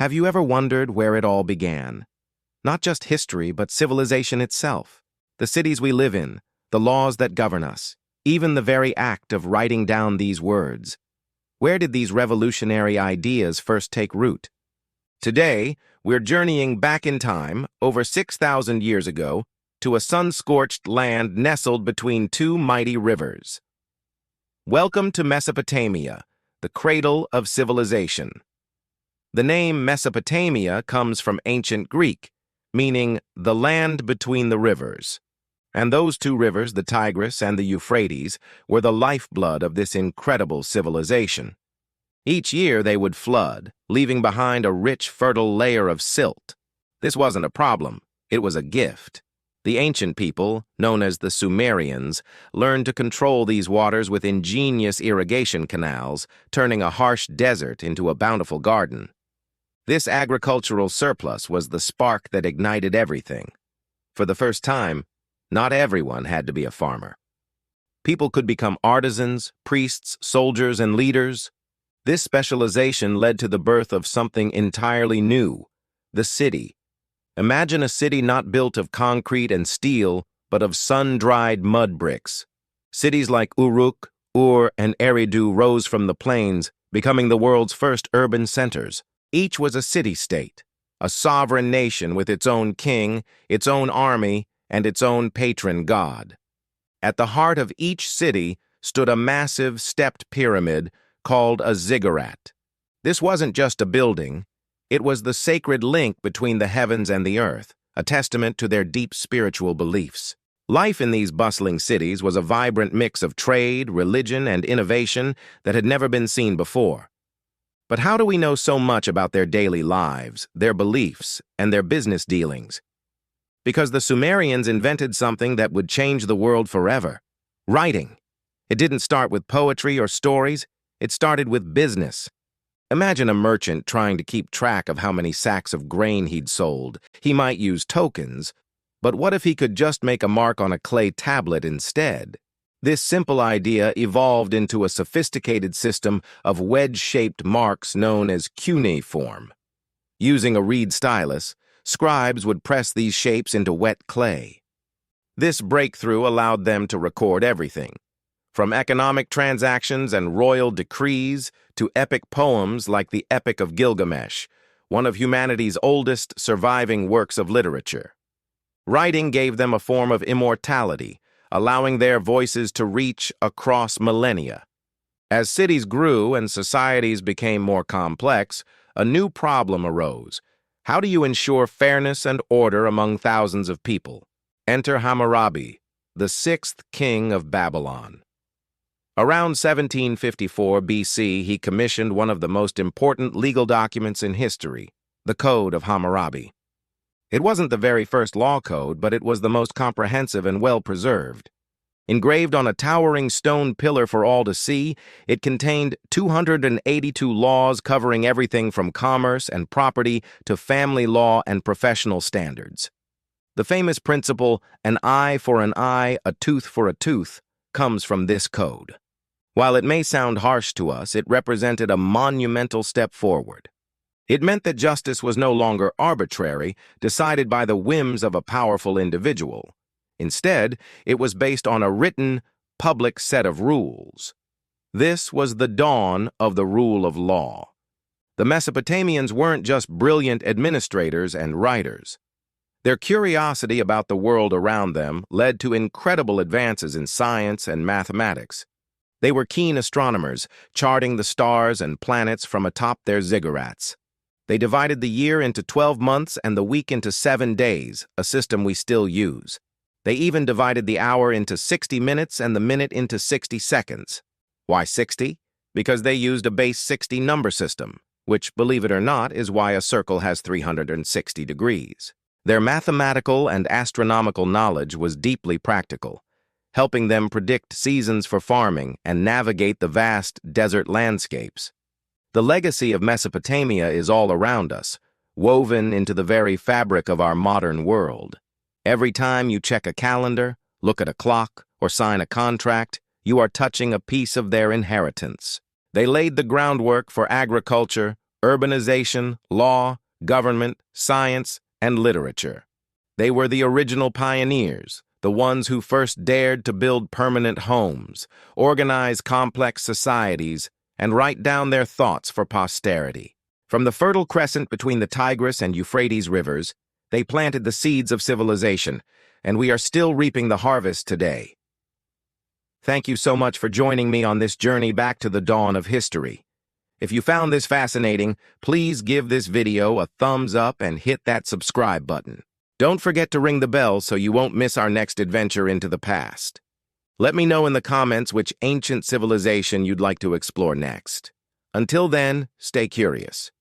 Have you ever wondered where it all began? Not just history, but civilization itself. The cities we live in, the laws that govern us, even the very act of writing down these words. Where did these revolutionary ideas first take root? Today, we're journeying back in time, over 6,000 years ago, to a sun-scorched land nestled between two mighty rivers. Welcome to Mesopotamia, the cradle of civilization. The name Mesopotamia comes from ancient Greek, meaning the land between the rivers. And those two rivers, the Tigris and the Euphrates, were the lifeblood of this incredible civilization. Each year they would flood, leaving behind a rich, fertile layer of silt. This wasn't a problem, it was a gift. The ancient people, known as the Sumerians, learned to control these waters with ingenious irrigation canals, turning a harsh desert into a bountiful garden. This agricultural surplus was the spark that ignited everything. For the first time, not everyone had to be a farmer. People could become artisans, priests, soldiers, and leaders. This specialization led to the birth of something entirely new, the city. Imagine a city not built of concrete and steel, but of sun-dried mud bricks. Cities like Uruk, Ur, and Eridu rose from the plains, becoming the world's first urban centers. Each was a city-state, a sovereign nation with its own king, its own army, and its own patron god. At the heart of each city stood a massive stepped pyramid called a ziggurat. This wasn't just a building, it was the sacred link between the heavens and the earth, a testament to their deep spiritual beliefs. Life in these bustling cities was a vibrant mix of trade, religion, and innovation that had never been seen before. But how do we know so much about their daily lives, their beliefs, and their business dealings? Because the Sumerians invented something that would change the world forever: writing. It didn't start with poetry or stories, it started with business. Imagine a merchant trying to keep track of how many sacks of grain he'd sold. He might use tokens, but what if he could just make a mark on a clay tablet instead? This simple idea evolved into a sophisticated system of wedge-shaped marks known as cuneiform. Using a reed stylus, scribes would press these shapes into wet clay. This breakthrough allowed them to record everything, from economic transactions and royal decrees to epic poems like the Epic of Gilgamesh, one of humanity's oldest surviving works of literature. Writing gave them a form of immortality, allowing their voices to reach across millennia. As cities grew and societies became more complex, a new problem arose. How do you ensure fairness and order among thousands of people? Enter Hammurabi, the sixth king of Babylon. Around 1754 BC, he commissioned one of the most important legal documents in history, the Code of Hammurabi. It wasn't the very first law code, but it was the most comprehensive and well-preserved. Engraved on a towering stone pillar for all to see, it contained 282 laws covering everything from commerce and property to family law and professional standards. The famous principle, an eye for an eye, a tooth for a tooth, comes from this code. While it may sound harsh to us, it represented a monumental step forward. It meant that justice was no longer arbitrary, decided by the whims of a powerful individual. Instead, it was based on a written, public set of rules. This was the dawn of the rule of law. The Mesopotamians weren't just brilliant administrators and writers. Their curiosity about the world around them led to incredible advances in science and mathematics. They were keen astronomers, charting the stars and planets from atop their ziggurats. They divided the year into 12 months and the week into 7 days, a system we still use. They even divided the hour into 60 minutes and the minute into 60 seconds. Why 60? Because they used a base 60 number system, which, believe it or not, is why a circle has 360 degrees. Their mathematical and astronomical knowledge was deeply practical, helping them predict seasons for farming and navigate the vast desert landscapes. The legacy of Mesopotamia is all around us, woven into the very fabric of our modern world. Every time you check a calendar, look at a clock, or sign a contract, you are touching a piece of their inheritance. They laid the groundwork for agriculture, urbanization, law, government, science, and literature. They were the original pioneers, the ones who first dared to build permanent homes, organize complex societies, and write down their thoughts for posterity. From the Fertile Crescent between the Tigris and Euphrates Rivers, they planted the seeds of civilization, and we are still reaping the harvest today. Thank you so much for joining me on this journey back to the dawn of history. If you found this fascinating, please give this video a thumbs up and hit that subscribe button. Don't forget to ring the bell so you won't miss our next adventure into the past. Let me know in the comments which ancient civilization you'd like to explore next. Until then, stay curious.